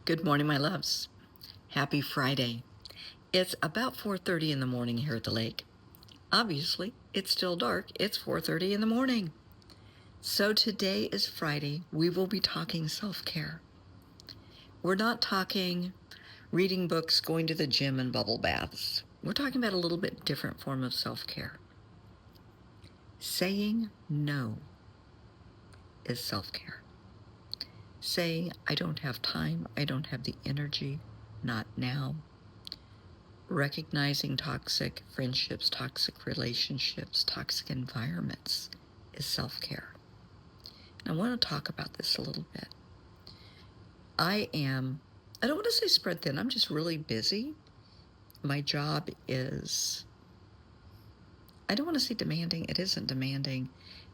Good morning, my loves. Happy Friday. It's about 4:30 in the morning here at the lake. Obviously, it's still dark. It's 4:30 in the morning. So today is Friday. We will be talking self-care. We're not talking reading books, going to the gym, and bubble baths. We're talking about a little bit different form of self-care. Saying no is self-care. Saying, I don't have time, I don't have the energy, not now. Recognizing toxic friendships, toxic relationships, toxic environments is self-care. And I want to talk about this a little bit. I don't want to say spread thin, I'm just really busy. My job is, I don't want to say demanding, it isn't demanding,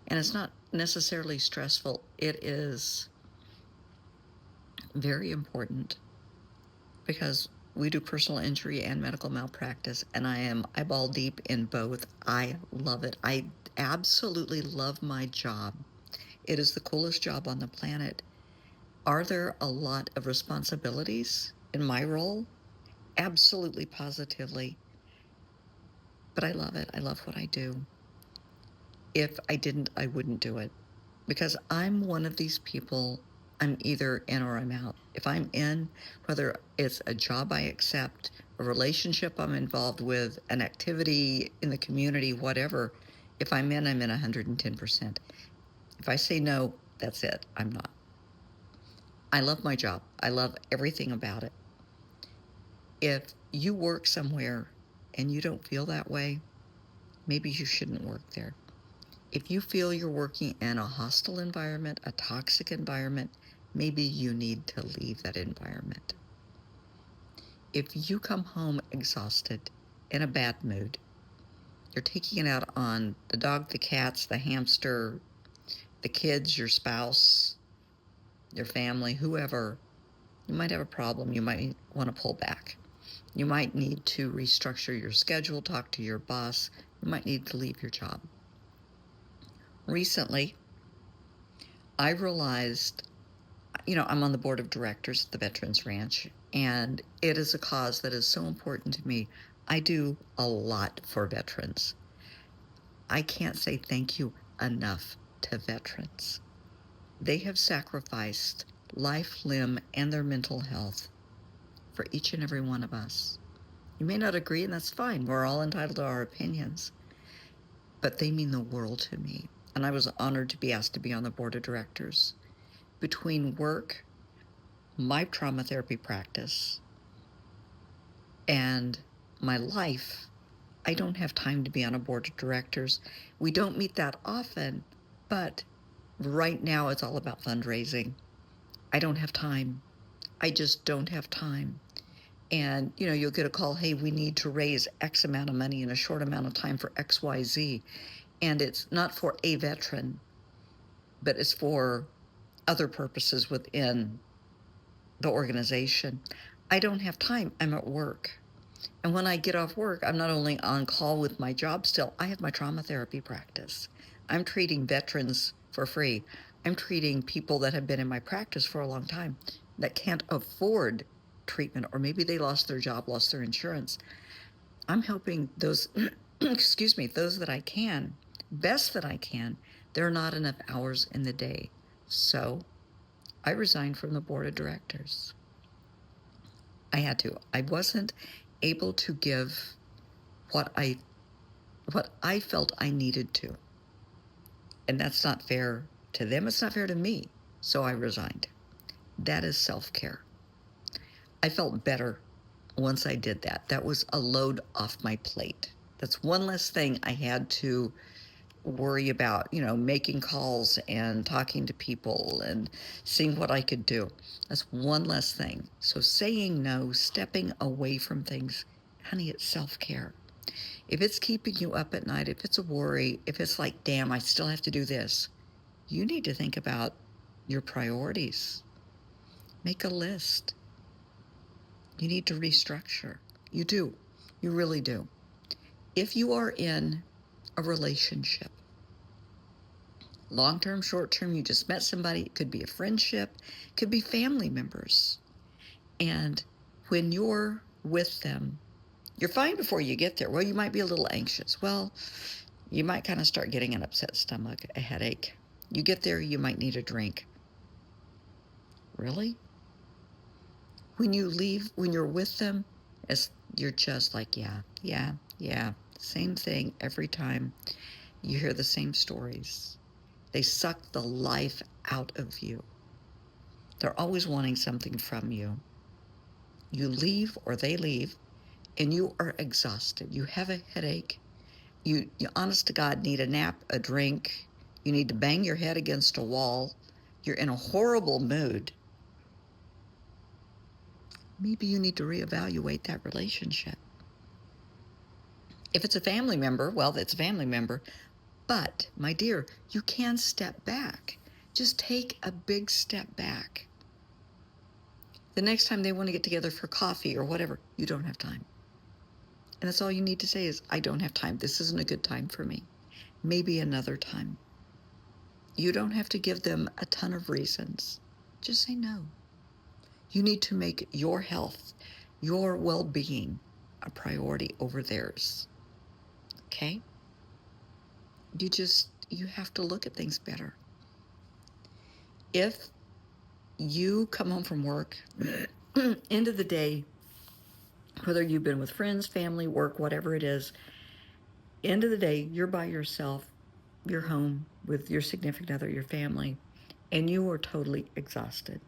and it's not necessarily stressful. It is very important because we do personal injury and medical malpractice, and I am eyeball deep in both. I love it. I absolutely love my job. It is the coolest job on the planet. Are there a lot of responsibilities in my role? Absolutely, positively. But I love it. I love what I do. If I didn't, I wouldn't do it. Because I'm one of these people, I'm either in or I'm out. If I'm in, whether it's a job I accept, a relationship I'm involved with, an activity in the community, whatever, if I'm in 110%. If I say no, that's it. I'm not. I love my job. I love everything about it. If you work somewhere and you don't feel that way, maybe you shouldn't work there. If you feel you're working in a hostile environment, a toxic environment, maybe you need to leave that environment. If you come home exhausted, in a bad mood, you're taking it out on the dog, the cats, the hamster, the kids, your spouse, your family, whoever, you might have a problem. You might want to pull back. You might need to restructure your schedule, talk to your boss. You might need to leave your job. Recently, I realized, I'm on the board of directors at the Veterans Ranch, and it is a cause that is so important to me. I do a lot for veterans. I can't say thank you enough to veterans. They have sacrificed life, limb, and their mental health for each and every one of us. You may not agree, and that's fine. We're all entitled to our opinions. But they mean the world to me. And I was honored to be asked to be on the board of directors. Between work, my trauma therapy practice, and my life, I don't have time to be on a board of directors. We don't meet that often, but right now it's all about fundraising. I don't have time. I just don't have time. And, you'll get a call, hey, we need to raise X amount of money in a short amount of time for XYZ. And it's not for a veteran, but it's for other purposes within the organization. I don't have time. I'm at work. And when I get off work, I'm not only on call with my job still, I have my trauma therapy practice. I'm treating veterans for free. I'm treating people that have been in my practice for a long time that can't afford treatment, or maybe they lost their job, lost their insurance. I'm helping those, excuse me, those that I can, best that I can. There are not enough hours in the day. So I resigned from the board of directors. I had to. I wasn't able to give what I felt I needed to. And that's not fair to them. It's not fair to me. So I resigned. That is self-care. I felt better once I did that. That was a load off my plate. That's one less thing I had to worry about, making calls and talking to people and seeing what I could do. That's one less thing. So saying no, stepping away from things, honey, it's self-care. If it's keeping you up at night, if it's a worry, if it's like, damn, I still have to do this, you need to think about your priorities. Make a list. You need to restructure. You do. You really do. If you are in a relationship, long-term, short-term, you just met somebody, it could be a friendship, it could be family members, And when you're with them, you're fine before you get there. Well, you might be a little anxious. Well, you might kind of start getting an upset stomach, a headache. You get there, you might need a drink. Really? When you leave, when you're with them, you're just like, yeah, yeah, yeah. Same thing every time. You hear the same stories. They suck the life out of you. They're always wanting something from you. You leave or they leave, and you are exhausted. You have a headache. You honest to God, need a nap, a drink. You need to bang your head against a wall. You're in a horrible mood. Maybe you need to reevaluate that relationship. If it's a family member, well, it's a family member. But, my dear, you can step back. Just take a big step back. The next time they want to get together for coffee or whatever, you don't have time. And that's all you need to say is, I don't have time. This isn't a good time for me. Maybe another time. You don't have to give them a ton of reasons. Just say no. You need to make your health, your well-being, a priority over theirs. Okay? You have to look at things better. If you come home from work, end of the day, whether you've been with friends, family, work, whatever it is, end of the day, you're by yourself, you're home with your significant other, your family, and you are totally exhausted.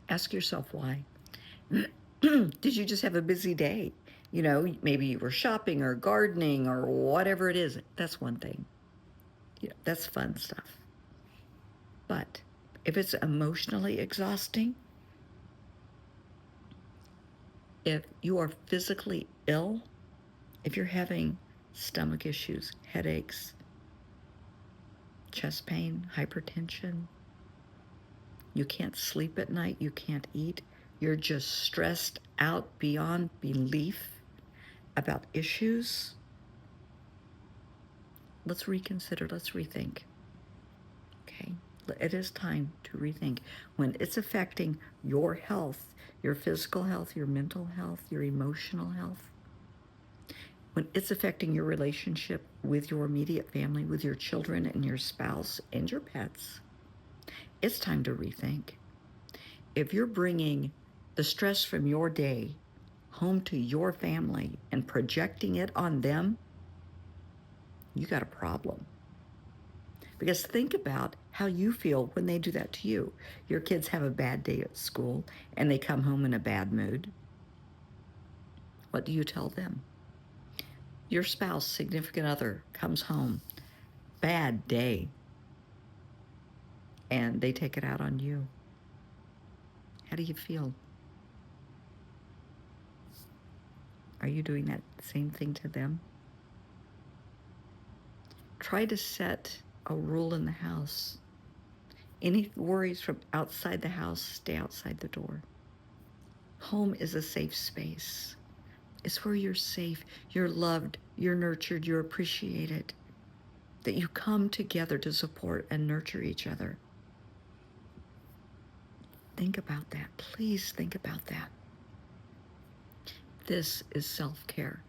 Ask yourself why. Did you just have a busy day? Maybe you were shopping or gardening or whatever it is. That's one thing. That's fun stuff. But if it's emotionally exhausting, if you are physically ill, if you're having stomach issues, headaches, chest pain, hypertension, you can't sleep at night, you can't eat, you're just stressed out beyond belief about issues, let's reconsider, let's rethink. Okay? It is time to rethink. When it's affecting your health, your physical health, your mental health, your emotional health, when it's affecting your relationship with your immediate family, with your children and your spouse and your pets, it's time to rethink. If you're bringing the stress from your day home to your family and projecting it on them, you got a problem. Because think about how you feel when they do that to you. Your kids have a bad day at school and they come home in a bad mood. What do you tell them? Your spouse, significant other, comes home, bad day, and they take it out on you. How do you feel? Are you doing that same thing to them? Try to set a rule in the house. Any worries from outside the house, stay outside the door. Home is a safe space. It's where you're safe, you're loved, you're nurtured, you're appreciated. That you come together to support and nurture each other. Think about that. Please think about that. This is self-care.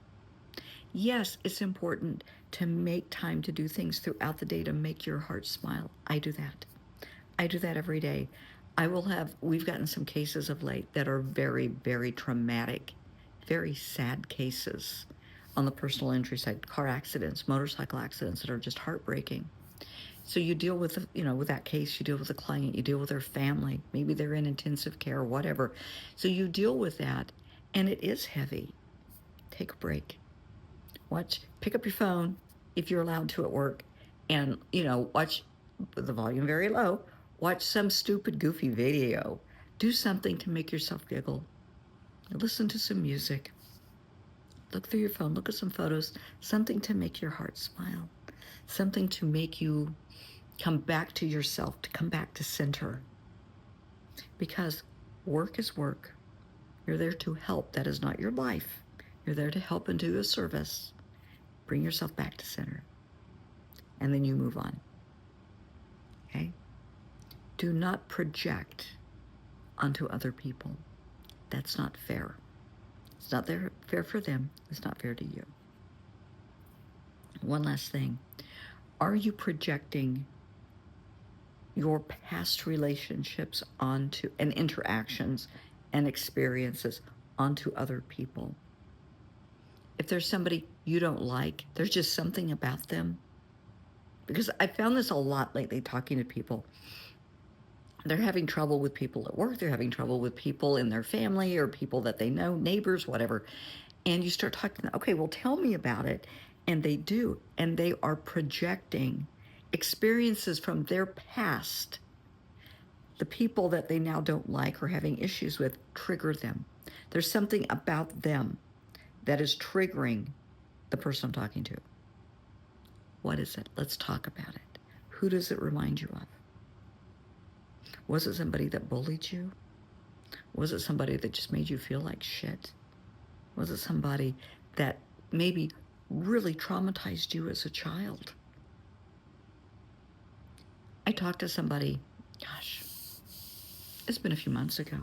Yes, it's important to make time to do things throughout the day to make your heart smile. I do that. I do that every day. We've gotten some cases of late that are very, very traumatic, very sad cases on the personal injury side, car accidents, motorcycle accidents that are just heartbreaking. So you deal with, with that case, you deal with the client, you deal with their family, maybe they're in intensive care or whatever. So you deal with that, and it is heavy. Take a break. Pick up your phone if you're allowed to at work, and, watch with the volume very low, watch some stupid, goofy video. Do something to make yourself giggle. Listen to some music. Look through your phone, look at some photos, something to make your heart smile, something to make you come back to yourself, to come back to center. Because work is work. You're there to help. That is not your life. You're there to help and do a service. Bring yourself back to center. And then you move on. Okay? Do not project onto other people. That's not fair. It's not fair for them. It's not fair to you. One last thing. Are you projecting your past relationships onto and interactions and experiences onto other people? If there's somebody you don't like, there's just something about them. Because I found this a lot lately talking to people. They're having trouble with people at work. They're having trouble with people in their family or people that they know, neighbors, whatever. And you start talking, okay, well, tell me about it. And they do. And they are projecting experiences from their past. The people that they now don't like or having issues with trigger them. There's something about them that is triggering the person I'm talking to. What is it? Let's talk about it. Who does it remind you of? Was it somebody that bullied you? Was it somebody that just made you feel like shit? Was it somebody that maybe really traumatized you as a child? I talked to somebody, gosh, it's been a few months ago.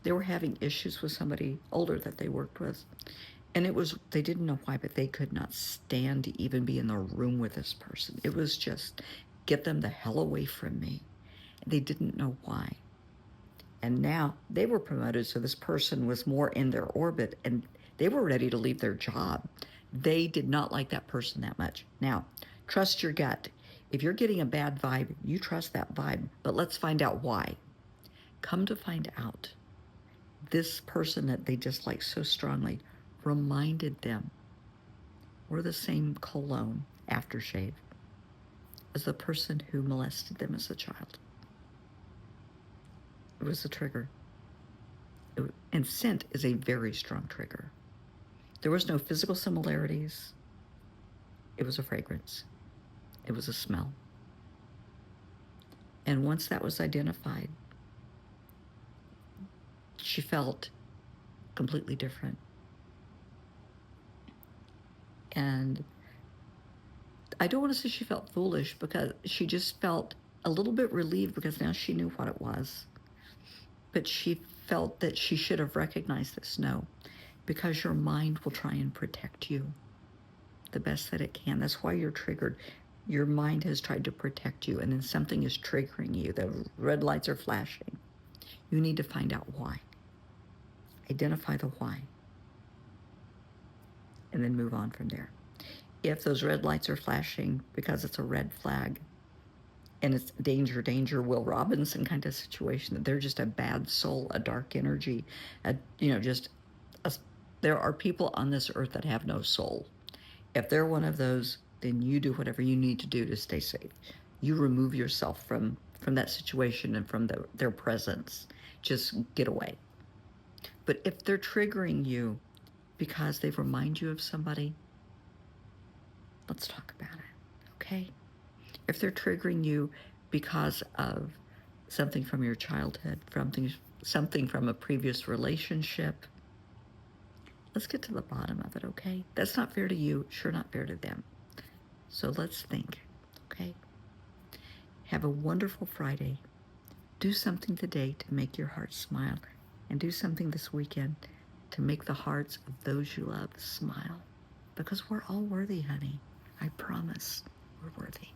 They were having issues with somebody older that they worked with. And they didn't know why, but they could not stand to even be in the room with this person. It was just, get them the hell away from me. They didn't know why. And now they were promoted, so this person was more in their orbit, and they were ready to leave their job. They did not like that person that much. Now, trust your gut. If you're getting a bad vibe, you trust that vibe, but let's find out why. Come to find out, this person that they dislike so strongly reminded them, or the same cologne aftershave, as the person who molested them as a child. It was a trigger. And scent is a very strong trigger. There was no physical similarities. It was a fragrance. It was a smell. And once that was identified, she felt completely different. And I don't want to say she felt foolish, because she just felt a little bit relieved because now she knew what it was. But she felt that she should have recognized this. No, because your mind will try and protect you the best that it can. That's why you're triggered. Your mind has tried to protect you, and then something is triggering you. The red lights are flashing. You need to find out why. Identify the why. And then move on from there. If those red lights are flashing because it's a red flag, and it's danger, danger, Will Robinson kind of situation, that they're just a bad soul, a dark energy, there are people on this earth that have no soul. If they're one of those, then you do whatever you need to do to stay safe. You remove yourself from that situation and from their presence. Just get away. But if they're triggering you because they remind you of somebody, let's talk about it, okay? If they're triggering you because of something from your childhood, something from a previous relationship, let's get to the bottom of it, okay? That's not fair to you, sure not fair to them. So let's think, okay? Have a wonderful Friday. Do something today to make your heart smile, and do something this weekend to make the hearts of those you love smile. Because we're all worthy, honey. I promise we're worthy.